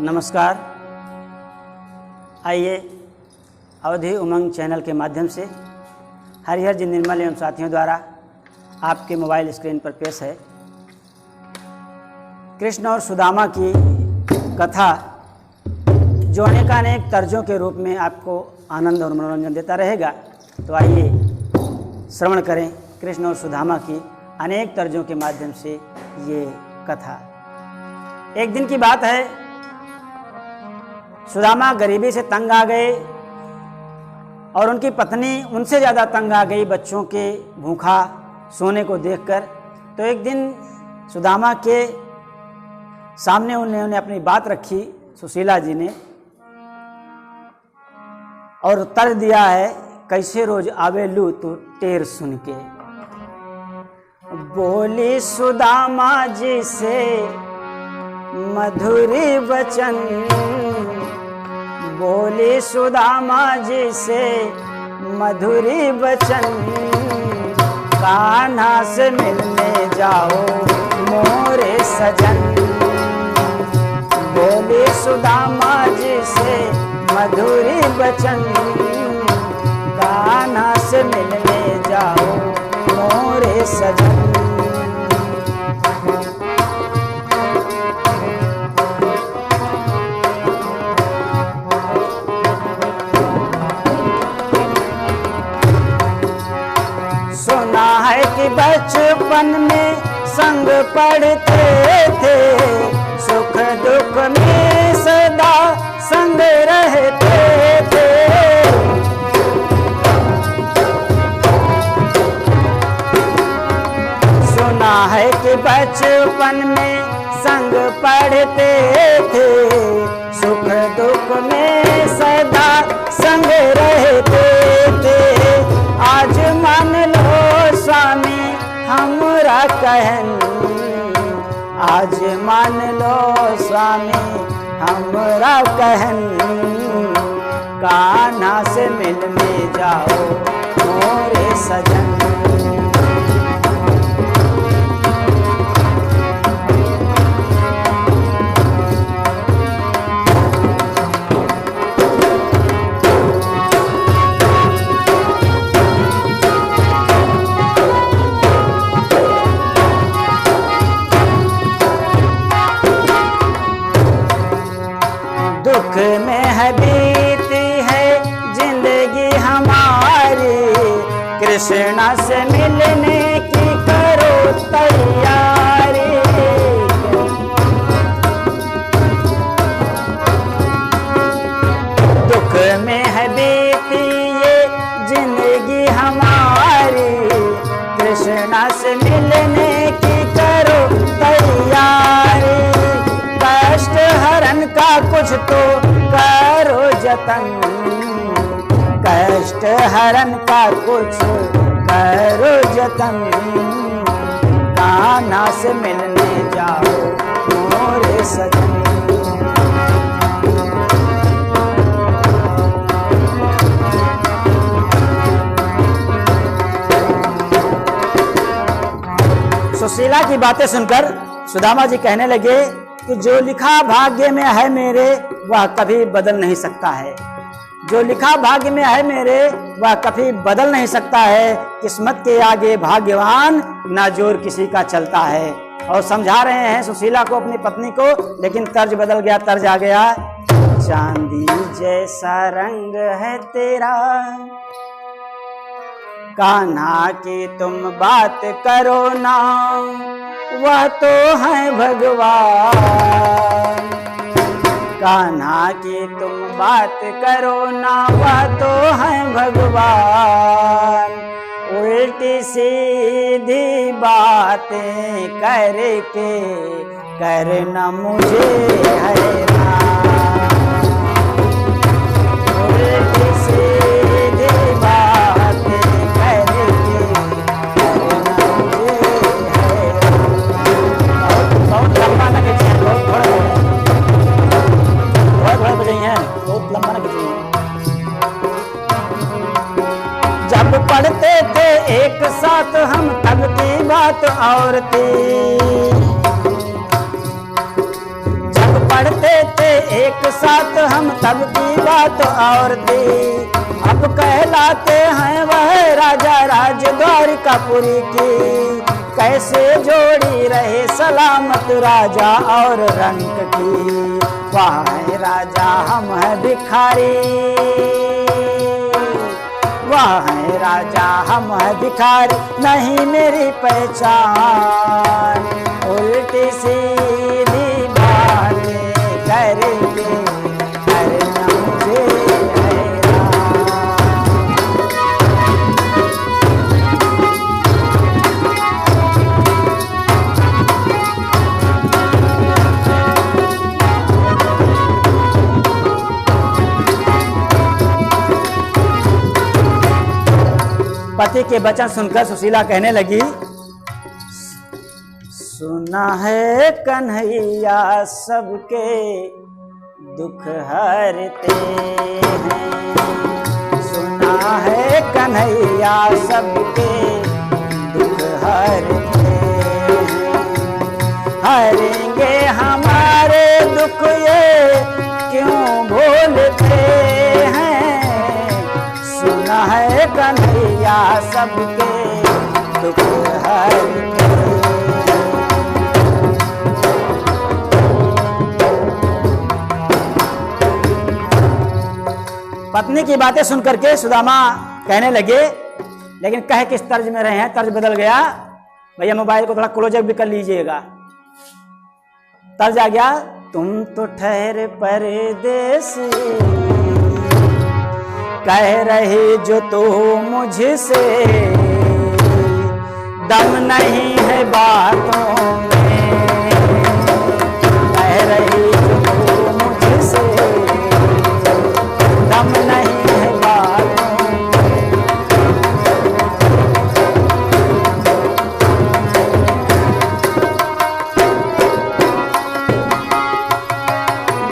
नमस्कार। आइए अवधि उमंग चैनल के माध्यम से हरिहर जी निर्मल एवं साथियों द्वारा आपके मोबाइल स्क्रीन पर पेश है कृष्ण और सुदामा की कथा, जो अनेकानेक तर्जों के रूप में आपको आनंद और मनोरंजन देता रहेगा। तो आइए श्रवण करें कृष्ण और सुदामा की अनेक तर्जों के माध्यम से ये कथा। एक दिन की बात है, सुदामा गरीबी से तंग आ गए और उनकी पत्नी उनसे ज़्यादा तंग आ गई बच्चों के भूखा सोने को देखकर। तो एक दिन सुदामा के सामने उन्होंने अपनी बात रखी सुशीला जी ने, और तर्ज दिया है, कैसे रोज आवे लू तो टेर सुन के। बोली सुदामा जी से मधुरी वचन, बोली सुदामा जी से मधुरी वचन, कान्हा से मिलने जाओ मोरे सजन। बोली सुदामा जी से मधुरी वचन, कान्हा से मिलने जाओ मोरे सजन। सुना है कि बचपन में संग पढ़ते थे, सुख दुख में सदा संग रहते थे। सुना है कि बचपन में संग पढ़ते थे, सुख दुख में सदा संग रहते थे। आज मान लो स्वामी हमरा कहन, आज मान लो स्वामी हमरा कहन, कान्हा से मिलने जाओ मोरे सजन। दुख में है बीती है जिंदगी हमारी, कृष्णा से मिलने की करो तैयारी। दुख में है बीती ये जिंदगी हमारी, कृष्णा से मिलने की करो तैयारी। कष्ट हरण का कुछ तो करो जतन, कष्ट हरण का कुछ करो जतन, कान्हा से मिलने जाओ मोरे सजन। सुशीला की बातें सुनकर सुदामा जी कहने लगे कि जो लिखा भाग्य में है मेरे वह कभी बदल नहीं सकता है, जो लिखा भाग्य में है मेरे वह कभी बदल नहीं सकता है। किस्मत के आगे भाग्यवान ना जोर किसी का चलता है। और समझा रहे हैं सुशीला को, अपनी पत्नी को, लेकिन तर्ज बदल गया, तर्ज आ गया। चांदी जैसा रंग है तेरा, कान्हा की तुम बात करो ना, वह तो है भगवान। कान्हा की तुम बात करो ना, वह तो है भगवान। उल्टी सीधी बातें करके करना मुझे हैरान। उल्टी सीधी बातें करके करना मुझे बहुत लंबा ना खींचे, बहुत बजाई हैं, बहुत लंबा ना खींचे। जब पढ़ते थे एक साथ हम तब की बात और थी, जब पढ़ते थे साथ हम तब की बात और थी, अब कहलाते हैं वह राजा राज द्वारिकापुरी की। कैसे जोड़ी रहे सलामत राजा और रंक की, वह है राजा हम है भिखारी, वह है राजा हम है भिखारी, नहीं मेरी पहचान। उल्टी सीधी बातें करके करना मुझे हैरान। पति के वचन सुनकर सुशीला कहने लगी, सुना है कन्हैया सबके दुख हरते हैं, सुना है कन्हैया सबके दुख हरते हैं, हरेंगे हमारे दुख ये क्यों भूलते हैं, सुना है कन्हैया सबके दुख हरते हैं। पत्नी की बातें सुनकर के सुदामा कहने लगे, लेकिन कह किस तर्ज में रहे हैं, तर्ज बदल गया। भैया मोबाइल को थोड़ा क्लोजअप भी कर लीजिएगा। तर्ज आ गया, तुम तो ठहरे परदेसी, कह रही जो तू मुझसे, दम नहीं है बातों में, कह रही जो तू मुझसे, दम नहीं है बातों में।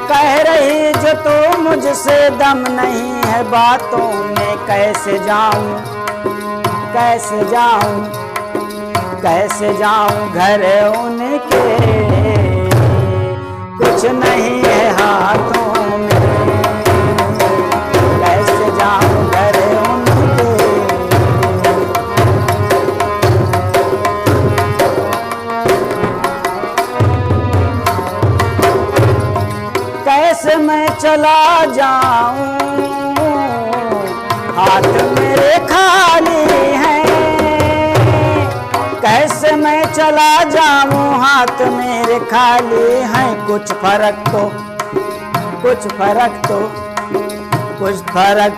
कह रही जो तू मुझसे, दम नहीं है बातों में, कैसे जाऊं कैसे जाऊं कैसे जाऊं घर उनके, कुछ नहीं है हाथों में, कैसे जाऊं घर उनके। कैसे मैं चला जाऊं हाथ मेरे खाली हैं, कैसे मैं चला जाऊं हाथ मेरे खाली हैं, कुछ फर्क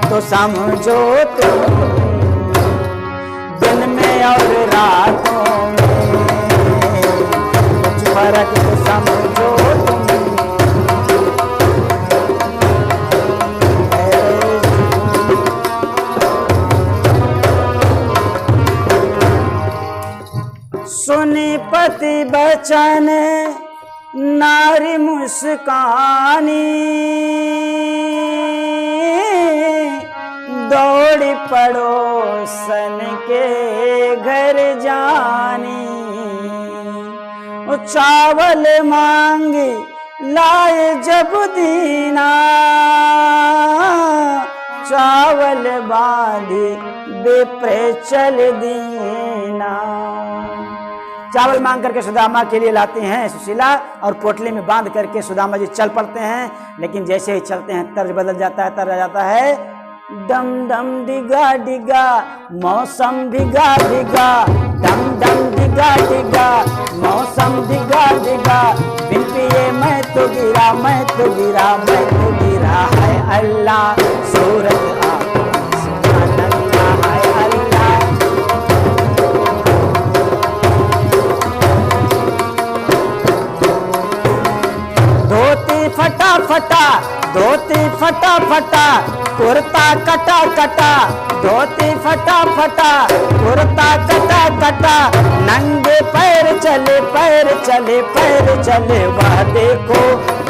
तो समझो तो, दिन में और रातों में, कुछ फर्क तो समझो तुम। सुनी पति बचन नारी मुस्कानी, दौड़ी पड़ोसन के घर जानी, चावल मांगी लाए जब दीना, चावल बांधी बेपरे चल दीना। चावल मांग करके सुदामा के लिए लाते हैं सुशीला, और पोटली में बांध करके सुदामा जी चल पड़ते हैं। लेकिन जैसे ही चलते हैं तर्ज बदल जाता है, तर्ज आ जाता है, डम डम डिगा डिगा मौसम भिगा भिगा, डम डम डिगा डिगा मौसम भिगा भिगा, बिन पिए मैं तो गिरा मैं तो गिरा मैं तो गिरा, है अल्लाह सूरत आ फटा फटा धोती फटा फटा कुर्ता कटा कटा, धोती फटा फटा कुर्ता कटा कटा, नंगे पैर चले पैर चले पैर चले, वह देखो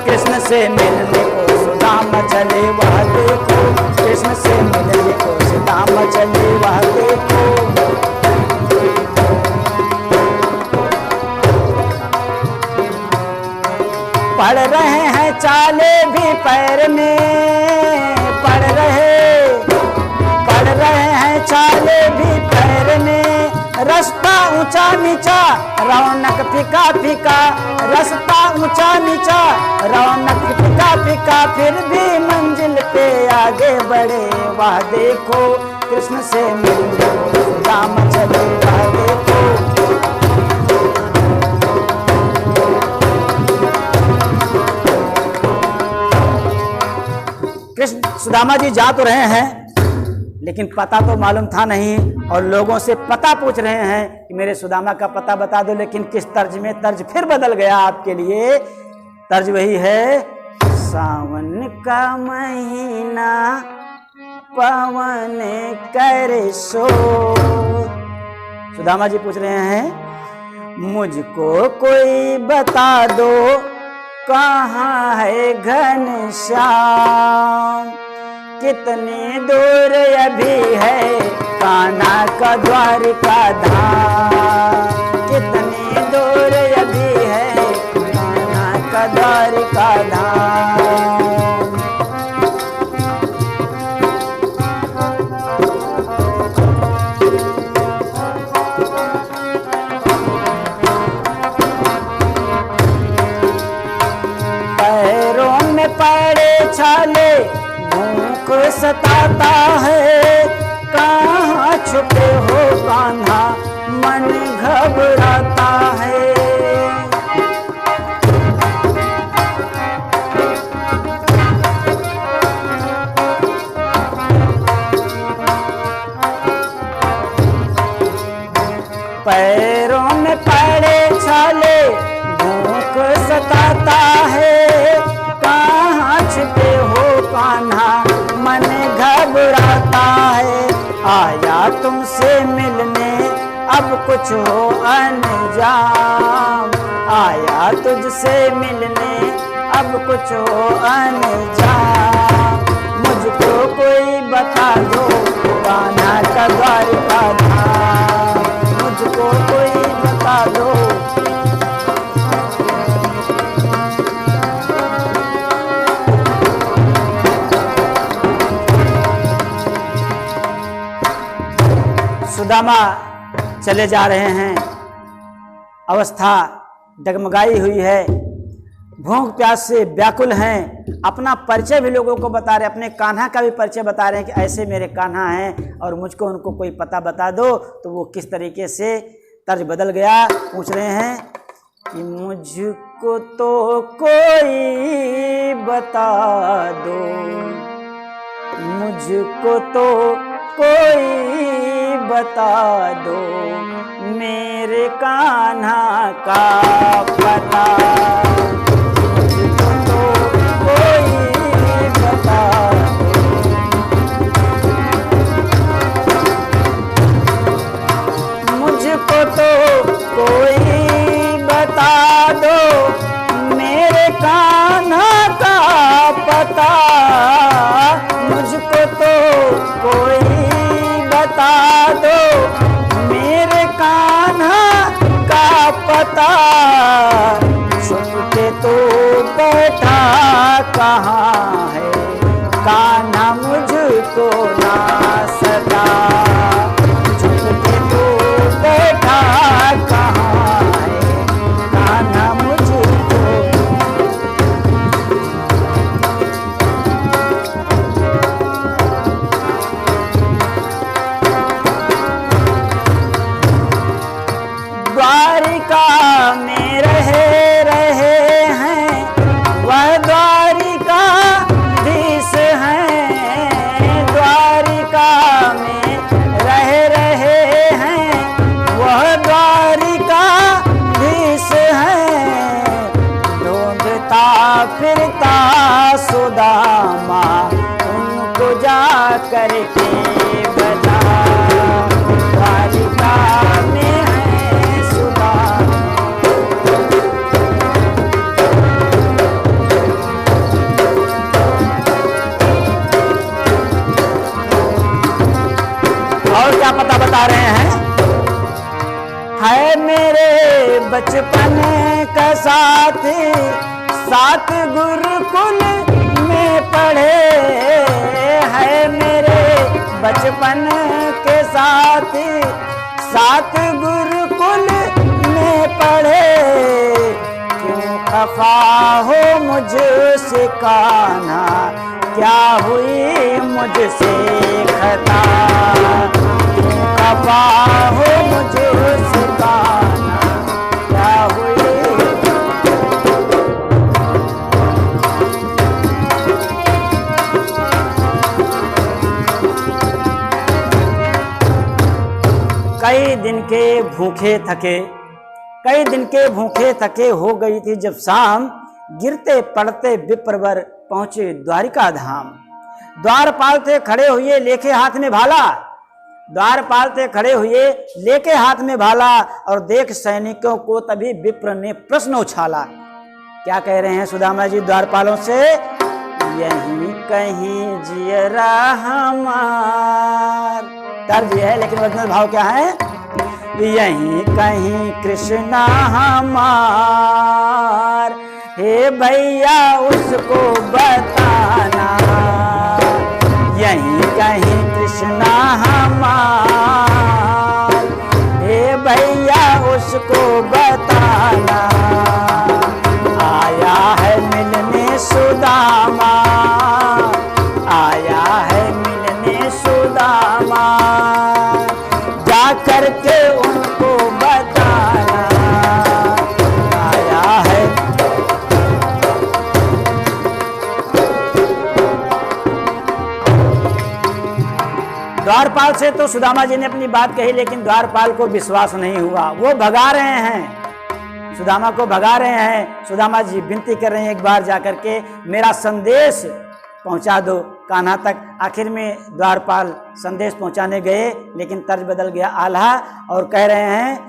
कृष्ण से मिलने को सुदामा चले, वह देखो कृष्ण से मिलने को सुदामा चले, वह देखो। पढ़ रहे हैं चाले भी पैर में, पढ़ रहे हैं चाले भी पैर में। रास्ता ऊंचा नीचा रौनक फीका फीका, रास्ता ऊंचा नीचा रौनक फीका फीका, फिर भी मंजिल पे आगे बढ़े। वाह देखो कृष्ण से मिलने सुदाम चले, वाह देखो। कृष्ण सुदामा जी जा तो रहे हैं लेकिन पता तो मालूम था नहीं, और लोगों से पता पूछ रहे हैं कि मेरे सुदामा का पता बता दो, लेकिन किस तर्ज में? तर्ज फिर बदल गया आपके लिए। तर्ज वही है, सावन का महीना पवन करे शो। सुदामा जी पूछ रहे हैं मुझको कोई बता दो कहाँ है घनश्याम, कितनी दूर अभी है कान्हा का द्वारिका धाम, कितनी दूर अभी है कान्हा का द्वारिका धाम। पैरों में पड़े छाले भूख सताता है, कहाँ छुपे हो कान्हा मन घबराता है। पैरों में पड़े छाले भूख सताता है, कहाँ छुपे हो कान्हा मन घबराता है। आया तुमसे मिलने अब कुछ हो अनजान, आया तुझसे मिलने अब कुछ हो अनजान। मुझको कोई बता दो कान्हा का द्वारिका धाम, मुझको कोई बता दो। सुदामा चले जा रहे हैं, अवस्था डगमगाई हुई है, भूख प्यास से व्याकुल हैं। अपना परिचय भी लोगों को बता रहे, अपने कान्हा का भी परिचय बता रहे हैं कि ऐसे मेरे कान्हा हैं और मुझको उनको कोई पता बता दो। तो वो किस तरीके से तर्ज बदल गया, पूछ रहे हैं कि मुझको तो कोई बता दो, मुझको तो कोई बता दो मेरे कान्हा का पता, मुझको तो कोई बता दो, मुझको तो कोई बता दो मेरे कान्हा का पता, मुझको तो कोई बता दो मेरे कान्हा का पता। छुप के तो बैठा कहाँ है कान्हा मुझको ना सता, छुप के तो बैठा कहाँ है कान्हा मुझको। द्वारिका में रहे हैं वह द्वारिका धीश हैं, द्वारिका में रहे हैं वह द्वारिका धीश हैं। ढूंढता फिरता सुदामा उनको जा करके बता, द्वारिका में क्या पता बता रहे हैं, है मेरे बचपन का साथी सात गुरुकुल में पढ़े हैं मेरे बचपन के साथी, सात गुरुकुल में पढ़े। क्यों खफा हो मुझसे कान्हा, क्या हुई मुझसे खता, क्यों खफा हो मुझसे कान्हा, क्या हुई। कई दिन के भूखे थके, कई दिन के भूखे थके हो गई थी जब शाम, गिरते पड़ते विप्रवर पहुंचे द्वारिका धाम। द्वारपाल थे खड़े हुए लेके हाथ में भाला, द्वारपाल थे खड़े हुए लेके हाथ में भाला, और देख सैनिकों को तभी विप्र ने प्रश्न उछाला। क्या कह रहे हैं सुदामा जी द्वारपालों से? यहीं कहीं जियरा हमार, तर्ज है लेकिन ओरिजिनल भाव क्या है? यहीं कहीं कृष्णा हमार, हे भैया उसको बताना, यहीं कहीं कृष्णा हमार, हे भैया उसको बताना। आया है मिलने सुदामा, आया है मिलने सुदामा, जा करके उनको बताना, आया है। द्वारपाल से तो सुदामा जी ने अपनी बात कही, लेकिन द्वारपाल को विश्वास नहीं हुआ। वो भगा रहे हैं, सुदामा को भगा रहे हैं। सुदामा जी विनती कर रहे हैं एक बार जाकर के मेरा संदेश पहुंचा दो कान्हा तक। आखिर में द्वारपाल संदेश पहुंचाने गए, लेकिन तर्ज बदल गया आल्हा, और कह रहे हैं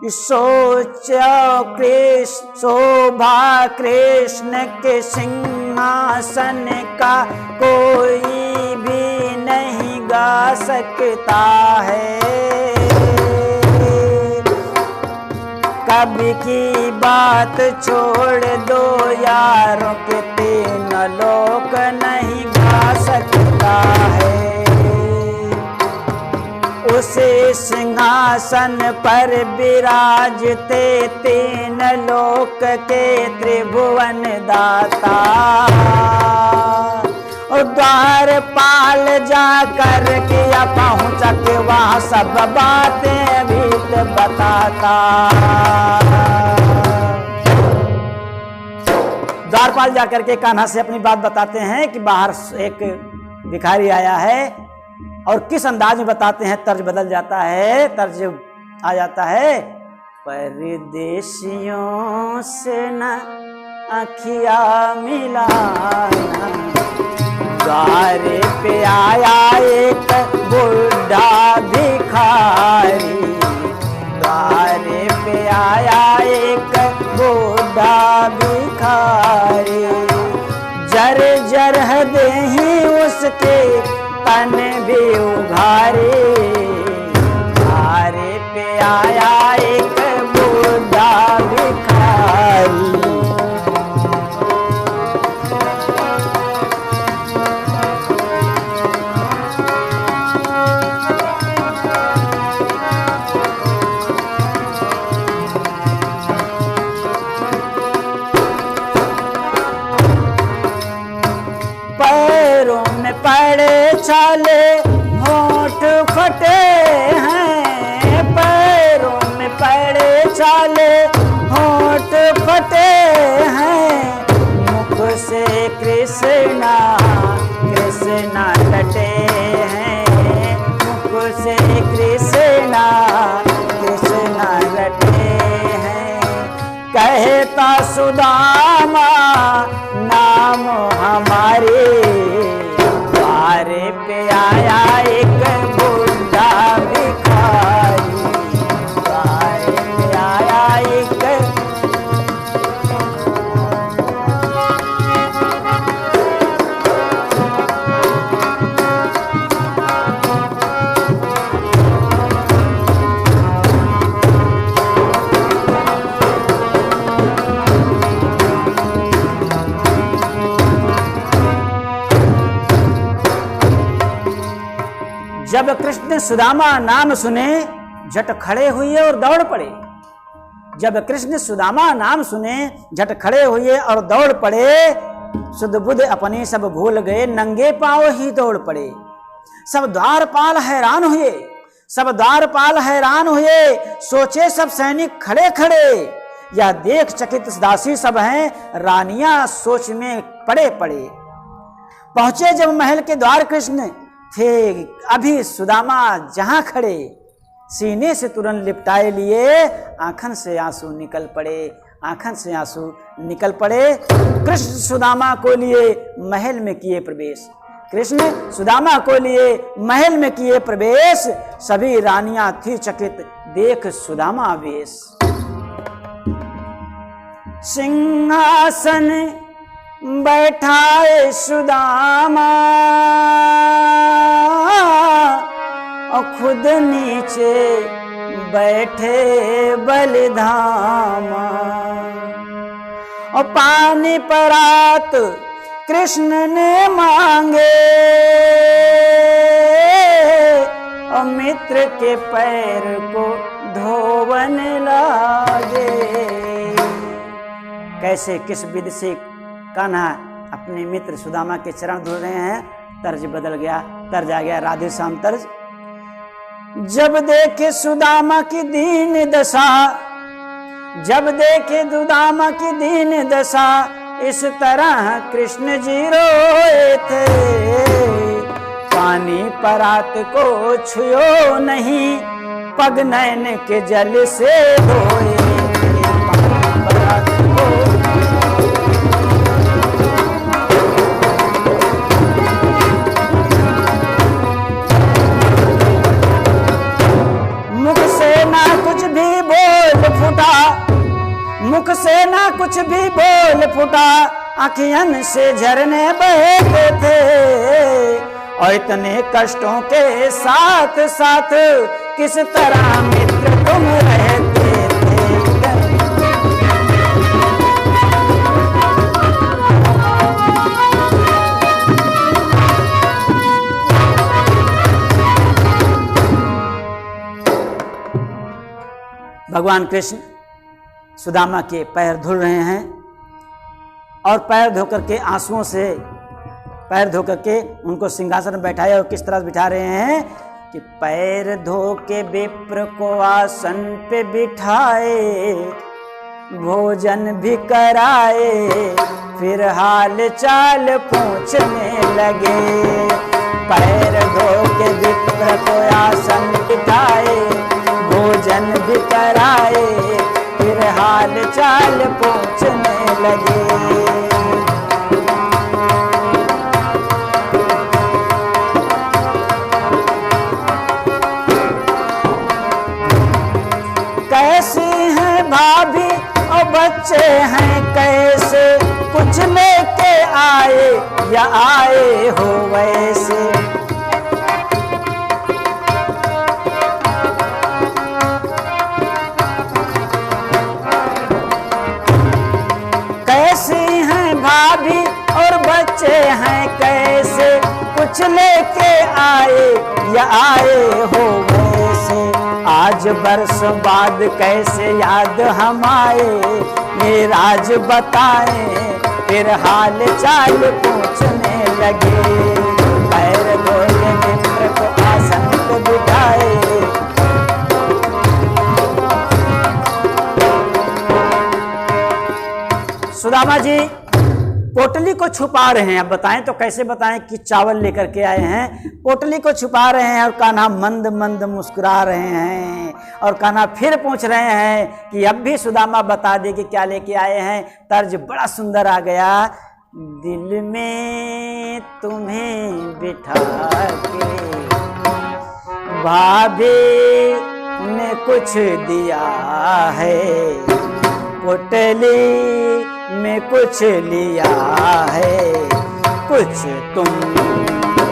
सोचो कृष्ण शोभा कृष्ण के सिंहासन का कोई भी नहीं गा सकता है। कभी की बात छोड़ दो यारों के, तीन लोक नहीं गा सकता है। उसे सिंहासन पर विराजते तीन लोक के त्रिभुवन दाता, और द्वारपाल जा कर के पहुँच के वहाँ सब बातें भी बताता। द्वारपाल जाकर के कान्हा से अपनी बात बताते हैं कि बाहर एक भिखारी आया है, और किस अंदाज में बताते हैं, तर्ज बदल जाता है, तर्ज आ जाता है, परदेशियों से न अखिया मिलाना, द्वारे पे आया एक बुढ़ा भिखारी, द्वारे पे आया एक बुढ़ा भिखारी, जर जर देही उसके तन भी उघारे, द्वारे पे आया एक बुढ़ा भिखारी। पड़े छाले होठ फटे हैं, पैरों में पड़े छाले होठ फटे हैं, मुख से कृष्णा कृष्णा लटे हैं, मुख से कृष्णा कृष्णा लटे हैं। कहता सुदामा नाम हमारे, द्वारे पे आया एक बुढ़ा भिखारी, द्वारे पे आया एक। जब कृष्ण सुदामा नाम सुने झट खड़े हुए और दौड़ पड़े। जब कृष्ण सुदामा नाम सुने झट खड़े हुए और दौड़ पड़े। सुध बुध अपने सब भूल गए, नंगे पांव ही दौड़ पड़े। सब द्वारपाल हैरान हुए, सब द्वारपाल हैरान हुए, सोचे सब सैनिक खड़े खड़े। यह देख चकित दासी सब हैं, रानियां सोच में पड़े पड़े। पहुंचे जब महल के द्वार कृष्ण थे अभी सुदामा जहां खड़े। सीने से तुरंत लिपटाए लिए, आंखन से आंसू निकल पड़े, आंखन से आंसू निकल पड़े। कृष्ण सुदामा को लिए महल में किए प्रवेश, कृष्ण सुदामा को लिए महल में किए प्रवेश। सभी रानियां थी चकित देख सुदामा वेश। सिंहासन बैठाए सुदामा और खुद नीचे बैठे बलिधामा। और पानी परात कृष्ण ने मांगे और मित्र के पैर को धोवन लागे। कैसे किस विधि से कान्हा अपने मित्र सुदामा के चरण धो रहे हैं। तर्ज बदल गया, तर्ज आ गया राधे श्याम तर्ज। जब देखे सुदामा की दीन दशा, जब देखे सुदामा की दीन दशा, इस तरह कृष्ण जी रोए थे। पानी परात को छुयो नहीं, पग नैन के जल से धोए। पानी परात को मुख से ना कुछ भी बोल फूटा, मुख से ना कुछ भी बोल फूटा, आँखियन से झरने बहते थे। और इतने कष्टों के साथ साथ किस तरह मित्र तुम रहते थे। भगवान कृष्ण सुदामा के पैर धुल रहे हैं और पैर धोकर के आंसुओं से पैर धोकर के उनको सिंहासन में बैठाए। और किस तरह बिठा रहे हैं कि पैर धो के विप्र को आसन पे बिठाए, भोजन भी कराए, फिर हाल चाल पूछने लगे। पैर धो के विप्र को आसन बिठाए, भोजन भी कराए, फिर हाल चाल पूछने लगे। कैसी हैं भाभी और बच्चे हैं कैसे, कुछ लेके आए या आए हो वैसे। कैसी हैं भाभी और बच्चे हैं कैसे, कुछ लेके आए या आए हो वैसे। आज बरस बाद कैसे याद हम आए, ये राज बताएं, फिर हाल चाल पूछने लगे। पैर धोए मित्र को आसन पे बिठाए, सुदामा जी पोटली को छुपा रहे हैं। अब बताएं तो कैसे बताएं कि चावल लेकर के आए हैं, पोटली को छुपा रहे हैं। और कान्हा मंद मंद मुस्कुरा रहे हैं। और कान्हा फिर पूछ रहे हैं कि अब भी सुदामा बता दे कि क्या लेके आए हैं। तर्ज बड़ा सुंदर आ गया। दिल में तुम्हें बिठा के भाभी ने कुछ दिया है, पोटली में कुछ लिया है, कुछ तुम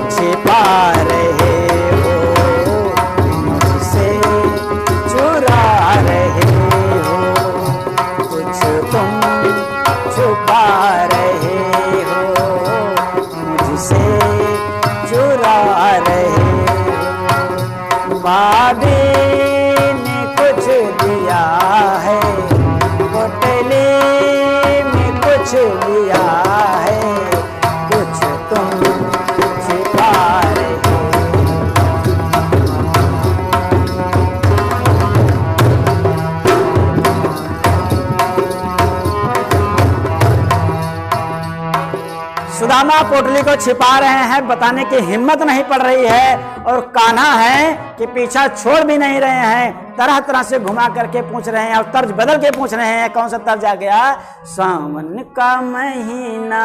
छिपा रहे हो, मुझसे चुरा रहे हो, कुछ तुम छुपा रहे हो, मुझसे चुरा रहे हो। भाभी ने कुछ दिया है, पोटली में कुछ लिया है, कुछ तुम छिपा रहे हो। सुदामा पोटली को छिपा रहे हैं, बताने की हिम्मत नहीं पड़ रही है, और कान्हा है कि पीछा छोड़ भी नहीं रहे हैं, तरह तरह से घुमा करके पूछ रहे हैं और तर्ज बदल के पूछ रहे हैं। कौन सा तर्ज आ गया? सावन का महीना,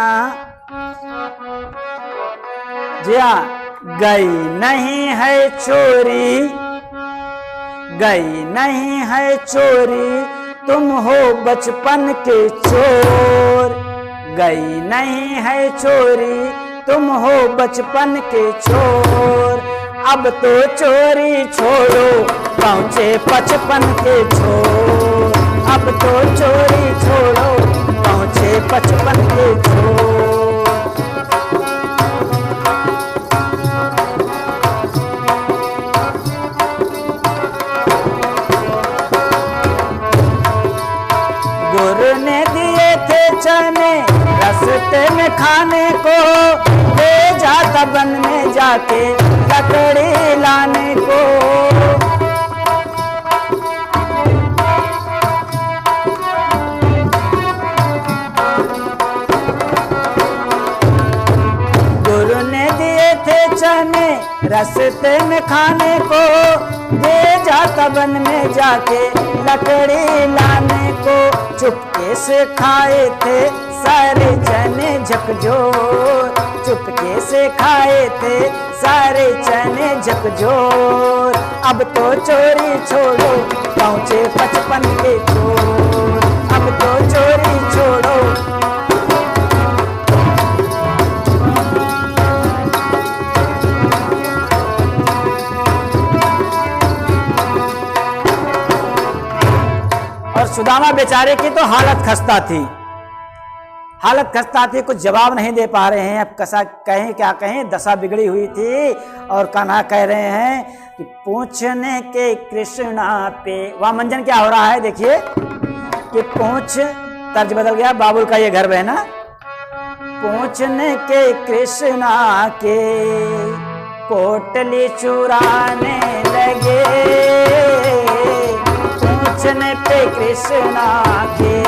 जी हाँ, गई नहीं है चोरी, गई नहीं है चोरी, तुम हो बचपन के चोर, गई नहीं है चोरी, तुम हो बचपन के चोर, अब तो चोरी छोड़ो पहुंचे बचपन के चोर, अब तो चोरी छोड़ो पहुंचे बचपन के चोर। गुरु ने दिए थे चने रास्ते में खाने को, ले जाता बन में जाके लकड़ी लाने को, गुरु ने दिए थे चने रास्ते में खाने को, ले जाता बन में जाके लकड़ी लाने को, चुपके से खाए थे सारे चने झकझोर, चुपके से खाए थे सारे चने झकझोर, अब तो चोरी छोड़ो पहुंचे बचपन के चोर, अब तो चोरी छोड़ो। और सुदामा बेचारे की तो हालत खस्ता थी, हालत खस्ता थी, कुछ जवाब नहीं दे पा रहे हैं। अब कसा कहें क्या कहें, दशा बिगड़ी हुई थी। और कान्हा कह रहे हैं कि पूछने के कृष्णा पे, वहां मंजन क्या हो रहा है देखिए कि पूछ, तर्ज बदल गया, बाबुल का ये घर है ना, पूछने के कृष्णा के पोटली चुराने लगे, पूछने पे कृष्णा के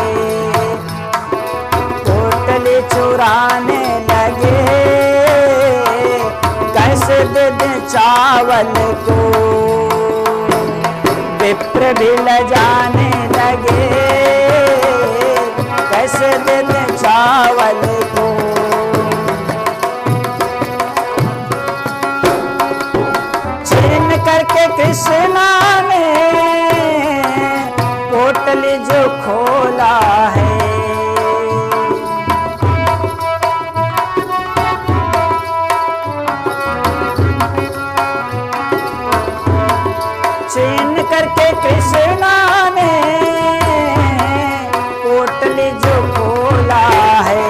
पोटली चुराने लगे, कैसे दे दे चावल को, विप्र भी ल जाने लगे, कैसे दे दे चावल को। छीन करके कृष्णा ने पोटली जो खोला है, छीन करके कृष्णा ने पोटली जो खोला है,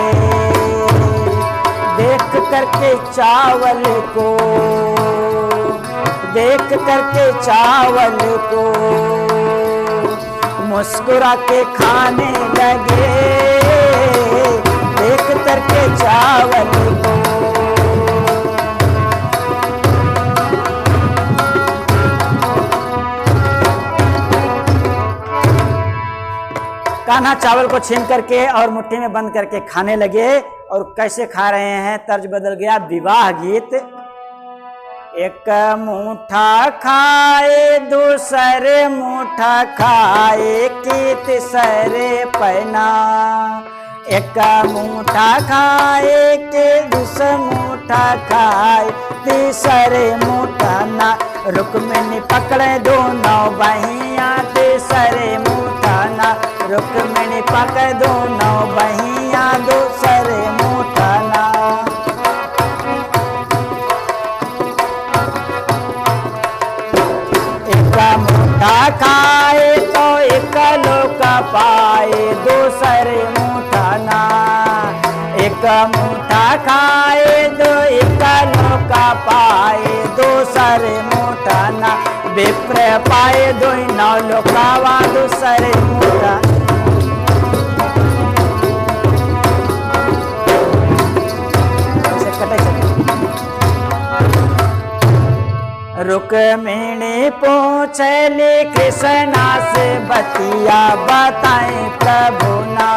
देख करके चावल को, देख करके चावल को, मुस्कुरा के खाने लगे, देख करके चावल को। कान्हा चावल को छीन करके और मुट्ठी में बंद करके खाने लगे। और कैसे खा रहे हैं, तर्ज बदल गया, विवाह गीत। एक मुठा खाए दूसरे मुठा खाए कि तीसरे पहना, एक मुठा खाए कि दूसरे मुठा खाए तीसरे मुठा ना, रुक्मिणी पकड़े दोनों बहिया तीसरे मुठा ना, रुक्मिणी पकड़ दोनों बहिया दूसरे मुठा ना। एक मुठा खाए तो एक लोका पाए दूसरे मुठा ना, एक मुठा खाए दो एक लोका पाए दूसरे मुठा ना, विप्र पाए दोई नौ लोकावा दूसरे मुद्रा। रुक्मिणी पूछली कृष्णा से बतिया बताएं प्रभु ना।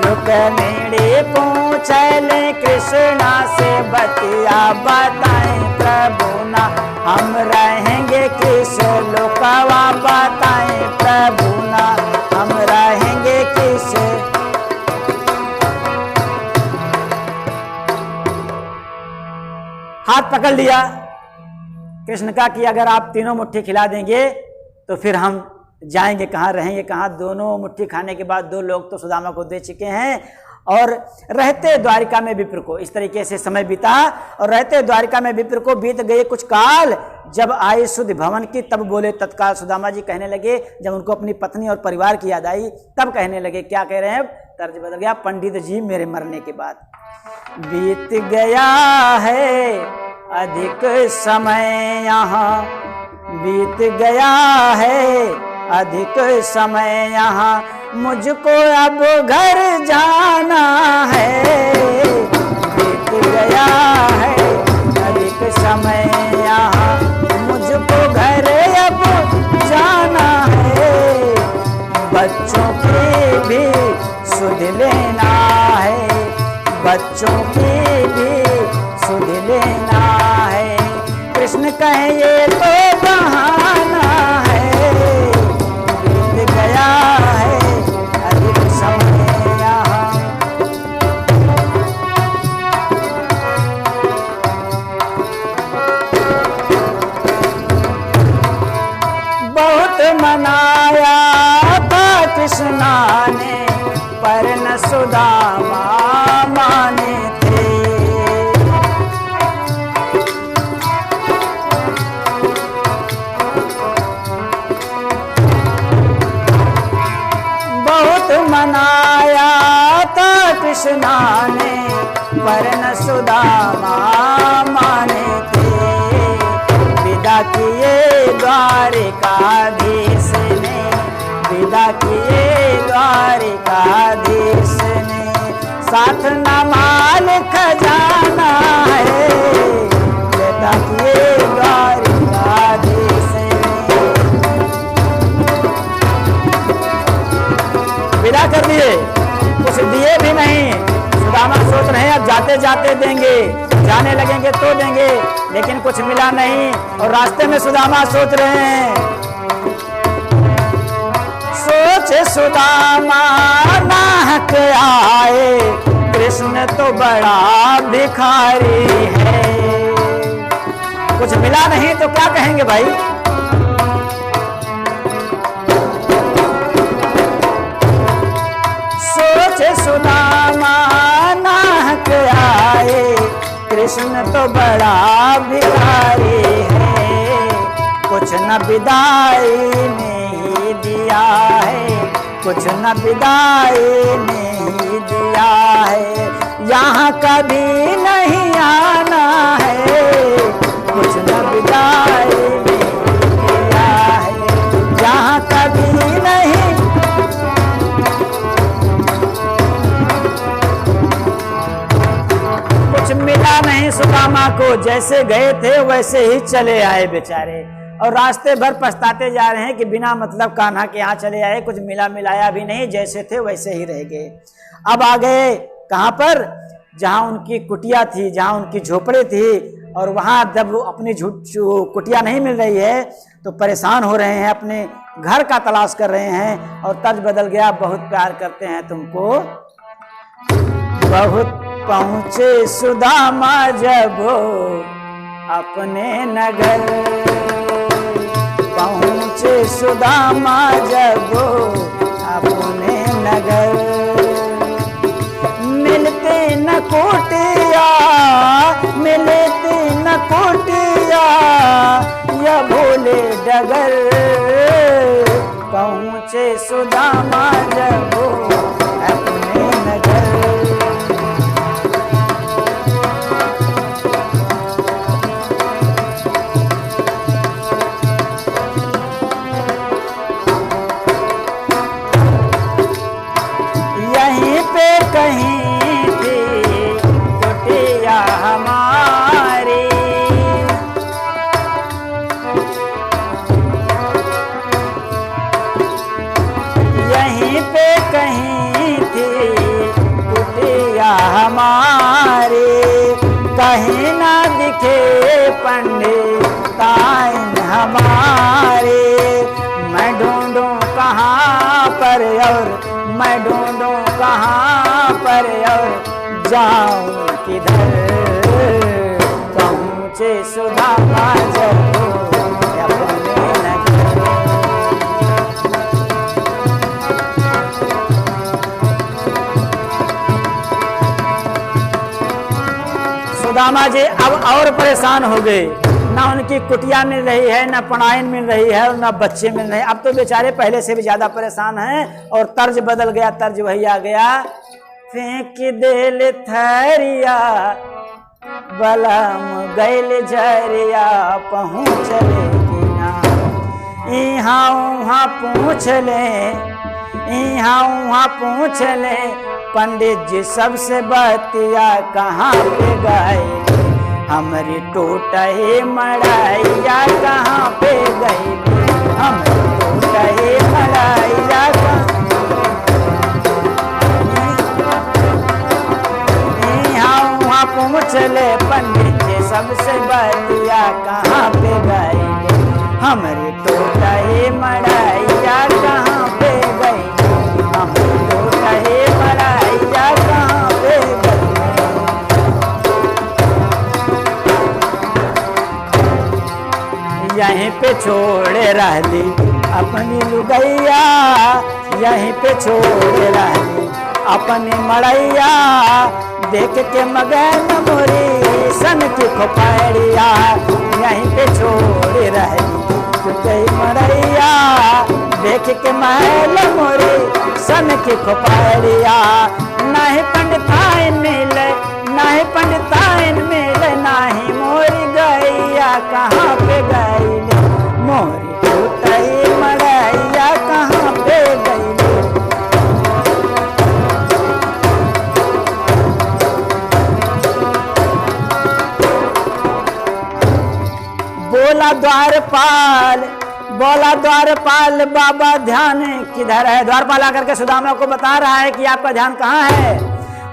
रुक्मिणी पूछली कृष्णा से बतिया बताएं प्रभु ना। हम रहेंगे किस लोकवा बताएं प्रभु ना। हम रहेंगे किस। हाथ पकड़ लिया कृष्ण का कि अगर आप तीनों मुट्ठी खिला देंगे तो फिर हम जाएंगे कहाँ, रहेंगे कहाँ। दोनों मुट्ठी खाने के बाद दो लोग तो सुदामा को दे चुके हैं और रहते द्वारिका में विप्र को। इस तरीके से समय बीता और रहते द्वारिका में विप्र को बीत गए कुछ काल। जब आई सुध भवन की तब बोले तत्काल सुदामा जी कहने लगे, जब उनको अपनी पत्नी और परिवार की याद आई तब कहने लगे। क्या कह रहे हैं? तर्ज बदल गया। पंडित जी मेरे मरने के बाद बीत गया है अधिक समय यहाँ, बीत गया है अधिक समय यहाँ, मुझको अब घर जाना है। बीत गया है अधिक समय यहाँ, मुझको घर अब जाना है। बच्चों की भी सुध लेना है, बच्चों की भी सुध लेना है। कृष्ण कहे ये तो बहाना है, बीत गया है अधिक समय यहाँ। बहुत मनाया था कृष्णा ने पर न सुदामा माने थे। बहुत मनाया था कृष्णा ने पर न सुदामा माने थे। विदा किए द्वारिकाधीश ने, विदा किए द्वारिकाधीश ने, साथ न माल खजाना है। विदा किए द्वारिकाधीश ने, विदा कर दिए, कुछ दिए भी नहीं। सुदामा सोच रहे हैं अब जाते जाते देंगे, जाने लगेंगे तो देंगे, लेकिन कुछ मिला नहीं। और रास्ते में सुदामा सोच रहे हैं, सोचे सुदामा नाहक आए, कृष्ण तो बड़ा भिखारी है। कुछ मिला नहीं तो क्या कहेंगे भाई। सोचे सुदामा नाहक आए, कृष्ण तो बड़ा भिखारी है। कुछ न विदाई में ही दिया है, कुछ न विदाई में ही दिया है। यहाँ कभी नहीं आना है, कुछ न विदाई में ही दिया है। यहाँ कभी नहीं। कुछ मिला नहीं सुदामा को, जैसे गए थे वैसे ही चले आए बेचारे। और रास्ते भर पछताते जा रहे हैं कि बिना मतलब कान्हा के यहाँ चले आए, कुछ मिला मिलाया भी नहीं, जैसे थे वैसे ही रह गए। अब आ गए कहाँ पर? जहाँ उनकी कुटिया थी, जहाँ उनकी झोपड़ी थी। और वहाँ जब अपनी कुटिया नहीं मिल रही है तो परेशान हो रहे हैं, अपने घर का तलाश कर रहे हैं। और तर्ज बदल गया, बहुत प्यार करते हैं तुमको। बहुत पहुँचे सुदामा जब अपने नगर, पहुँचे सुदामा जब अपने नगर। मिलते न कुटिया, मिलते न कुटिया, या भोले डगर। पहुँचे सुदामा जब अपने नगर। कहीं थी कुटिया हमारी। यहीं पे कहीं थी कुटिया हमारी, कहीं ना दिखे पंडिताइन हमारे। मैं ढूंढूं कहाँ पर और मैं ढूंढूं कहाँ पर और जाऊं किधर, पहुँचे सुदामा जब अपने नगर। सुदामा जी अब और परेशान हो गए, ना उनकी कुटिया मिल रही है, ना पनाइन मिल रही है, और ना बच्चे मिल रहे हैं। अब तो बेचारे पहले से भी ज्यादा परेशान हैं और तर्ज बदल गया, तर्ज वही आ गया। फेंक देल थरिया बलम गैल झरिया, पहुँचले किना इहाँ उहाँ पूछ ले, इहाँ उहाँ पूछ ले, पंडित जी सबसे बतिया कहाँ पे गए, हमारी टूटे मड़ैया कहाँ पे गई, हमारी टूटे मड़ैया यहाँ वहाँ पूछ ले, पंडित जी सबसे बतिया कहाँ पे गई, हमारी टूटे मड़ैया कहाँ पे गई, हमारी टूटे मड़ैया कहाँ पे गई। यहीं पे छोड़े रहली अपनी लुगैया, यहीं पे छोड़े रहली अपनी मड़ैया, देख के मगन मोरी सन की खोपड़िया। यहीं पे छोड़े रहली अपनी मड़ैया, देख के महल मोरी सन की खोपड़िया। नहीं पंडिताइन मिले, नहीं पंडिताइन मिले, नहीं मोरी गैया कहाँ पे गई, मोरी टूटी मड़ैया कहाँ पे गई। बोला द्वारपाल, बोला द्वारपाल बाबा ध्यान किधर है। द्वारपाल आकर के सुदामा को बता रहा है कि आपका ध्यान कहाँ है।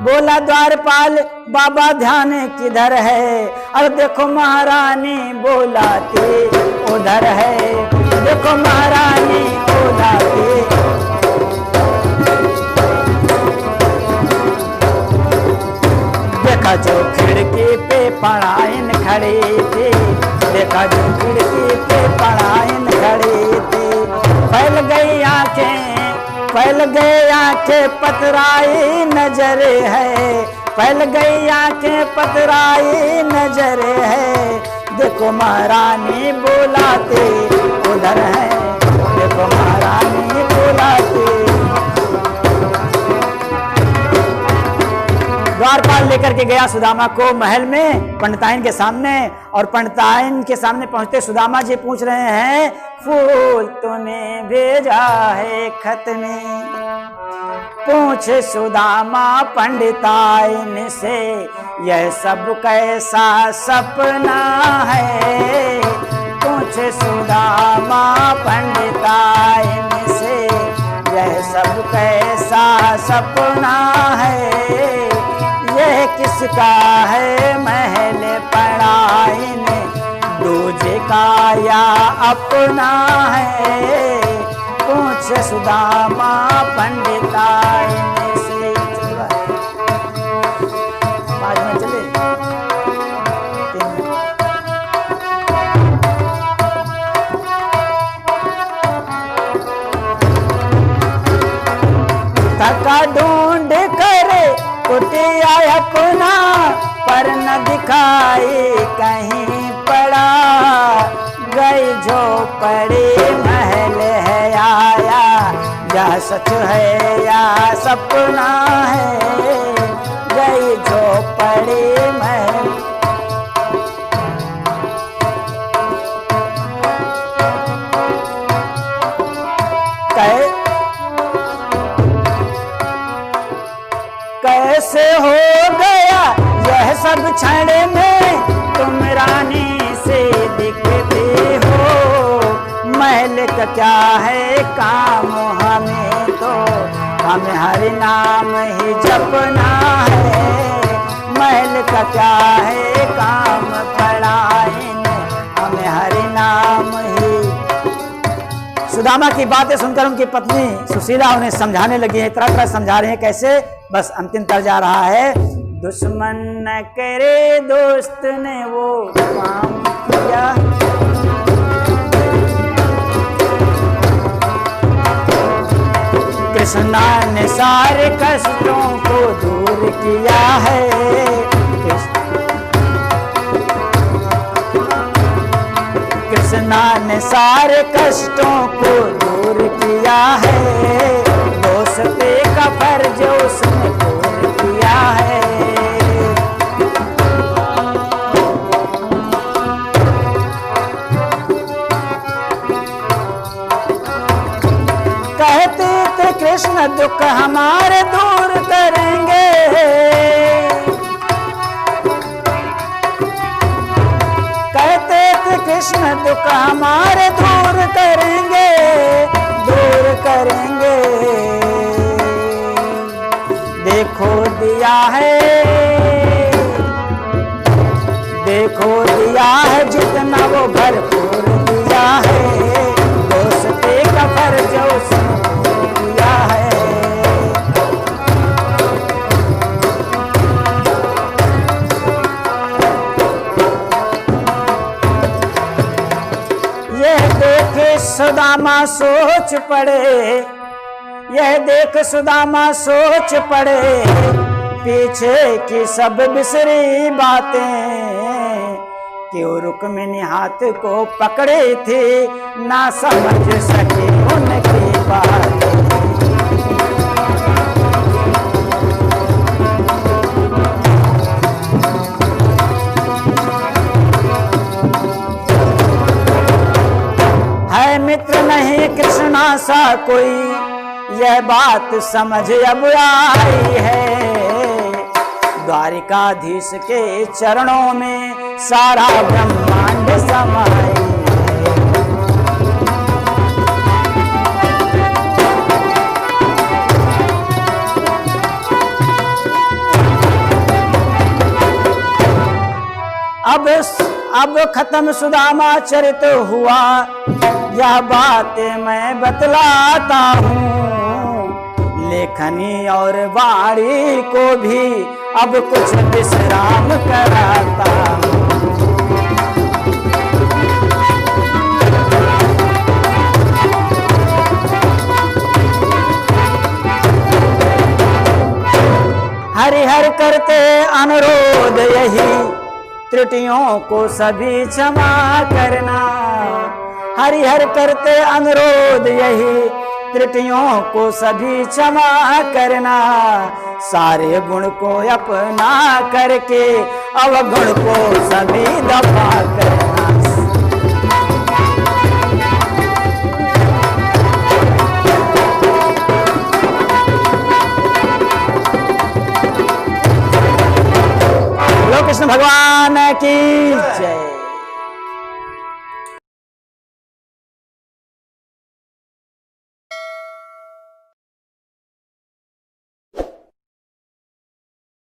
बोला द्वारपाल बाबा ध्यान किधर है, और देखो महारानी बोलाती उधर है, देखो महारानी बोलाती। देखा जो खिड़की पे पढ़ाइन खड़ी थी, देखा जो खिड़की पे पढ़ाइन खड़ी थी, फैल गई आंखें, फैल गई आंखें पतराई नजर है, फैल गई आंखें पतराई नजर है। देखो महारानी बुलाती उधर है, देखो महारानी बुलाती। द्वारपाल लेकर के गया सुदामा को महल में पंडिताइन के सामने, और पंडिताइन के सामने पहुंचते सुदामा जी पूछ रहे हैं, फूल तूने भेजा है खत में। पूछे सुदामा पंडिताइन से, यह सब कैसा सपना है। पूछे सुदामा पंडिताइन से, यह सब कैसा सपना है। यह किसका है महल पढ़ाइन, दूजे का या अपना है। पूछ सुदामा पंडिताइन से। बाद में चले थका ढूंढ करे कुटिया अपना, पर न दिखाई कहीं पड़ा। गई झोपड़ी महल है आया, या सच है या सपना है। गई झोपड़ी महल कैसे हो गया यह सब क्षण में, तुम रानी से दिखते हो। महल का क्या है काम, हमें तो हमें हरि नाम ही जपना है। महल का क्या है काम पड़ा इन्हें, हमें हरि नाम ही। सुदामा की बातें सुनकर उनकी पत्नी सुशीला उन्हें समझाने लगी है, तरह तरह समझा रहे हैं। कैसे? बस अंतिम तर्ज आ रहा है। दुश्मन न करे दोस्त ने वो काम किया, कृष्णा ने सारे कष्टों को दूर किया है। कृष्णा ने सारे कष्टों को दूर किया है, दोस्ती का फर्ज उसने पूर्ण किया है। कहते थे कृष्ण दुख हमारे दूर करेंगे, कहते थे कृष्ण दुख हमारे दूर करेंगे, दूर करेंगे। देखो दिया है, देखो दिया है जितना वो भरपूर दिया है, दोस्ती का फर्ज उसने किया है। यह देख सुदामा सोच पड़े, यह देख सुदामा सोच पड़े, पीछे की सब बिसरी बातें, क्यों रुक्मिणी हाथ को पकड़े थे, ना समझ सके उनकी बातें। है मित्र नहीं कृष्णा सा कोई, यह बात समझ अब आई है। द्वारिकाधीश के चरणों में सारा ब्रह्मांड समाई है। अब खत्म सुदामा चरित हुआ, यह बात मैं बतलाता हूँ। लेखनी और वाणी को भी अब कुछ विश्राम कराता हूँ। हरिहर करते अनुरोध यही, त्रुटियों को सभी क्षमा करना। हरिहर करते अनुरोध यही, त्रुटियों को सभी क्षमा करना। सारे गुण को अपना करके अवगुण को सभी दफा करना। कृष्ण भगवान की जय।